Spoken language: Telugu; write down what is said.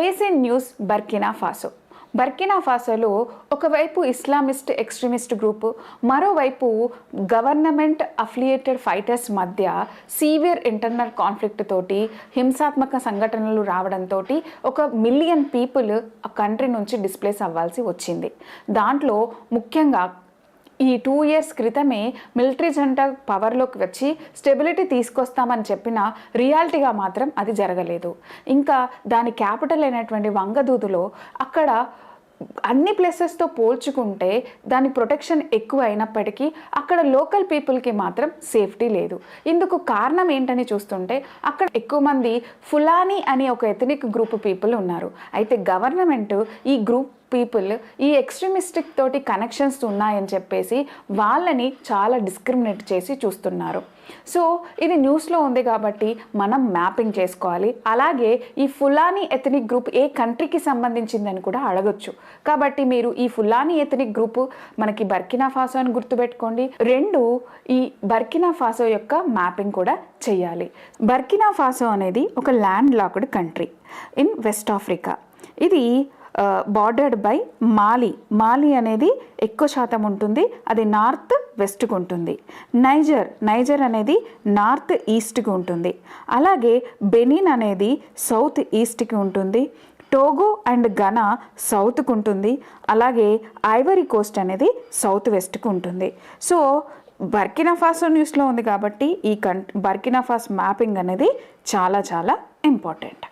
Asian news Burkina Faso. Burkina ఫాసోలో ఒకవైపు ఇస్లామిస్ట్ ఎక్స్ట్రీమిస్ట్ గ్రూపు, మరోవైపు గవర్నమెంట్ అఫిలియేటెడ్ ఫైటర్స్ మధ్య సీవియర్ ఇంటర్నల్ కాన్ఫ్లిక్ట్ తోటి హింసాత్మక సంఘటనలు రావడంతో 1 మిలియన్ పీపుల్ ఆ కంట్రీ నుంచి డిస్ప్లేస్ అవ్వాల్సి వచ్చింది. దాంట్లో ముఖ్యంగా ఈ 2 ఇయర్స్ క్రితమే మిలిటరీ జంట పవర్లోకి వచ్చి స్టెబిలిటీ తీసుకొస్తామని చెప్పిన రియాలిటీగా మాత్రం అది జరగలేదు. ఇంకా దాని క్యాపిటల్ అయినటువంటి వంగదూదులో అక్కడ అన్ని ప్లేసెస్తో పోల్చుకుంటే దాని ప్రొటెక్షన్ ఎక్కువ అయినప్పటికీ అక్కడ లోకల్ పీపుల్కి మాత్రం సేఫ్టీ లేదు. ఇందుకు కారణం ఏంటని చూస్తుంటే అక్కడ ఎక్కువ మంది ఫులానీ అనే ఒక ఎథనిక్ గ్రూప్ పీపుల్ ఉన్నారు. అయితే గవర్నమెంట్ ఈ గ్రూప్ పీపుల్ ఈ ఎక్స్ట్రీమిస్టిక్ తోటి కనెక్షన్స్ ఉన్నాయని చెప్పేసి వాళ్ళని చాలా డిస్క్రిమినేట్ చేసి చూస్తున్నారు. సో ఇది న్యూస్లో ఉంది కాబట్టి మనం మ్యాపింగ్ చేసుకోవాలి. అలాగే ఈ ఫులానీ ఎథనిక్ గ్రూప్ ఏ కంట్రీకి సంబంధించిందని కూడా అడగొచ్చు. కాబట్టి మీరు ఈ ఫులానీ ఎథనిక్ గ్రూప్ మనకి బర్కినా ఫాసో అని గుర్తుపెట్టుకోండి. 2 ఈ బర్కినా ఫాసో యొక్క మ్యాపింగ్ కూడా చేయాలి. బర్కినా ఫాసో అనేది ఒక land locked country in west Africa. ఇది బార్డర్డ్ బై మాలి అనేది ఎక్కువ శాతం ఉంటుంది, అది నార్త్ వెస్ట్కి ఉంటుంది. నైజర్ అనేది నార్త్ ఈస్ట్కి ఉంటుంది. అలాగే బెనిన్ అనేది సౌత్ ఈస్ట్కి ఉంటుంది. టోగో అండ్ ఘనా సౌత్కి ఉంటుంది. అలాగే ఐవరీ కోస్ట్ అనేది సౌత్ వెస్ట్కి ఉంటుంది. సో బర్కినా ఫాసో న్యూస్లో ఉంది కాబట్టి ఈ బర్కినా ఫాసో మ్యాపింగ్ అనేది చాలా చాలా ఇంపార్టెంట్.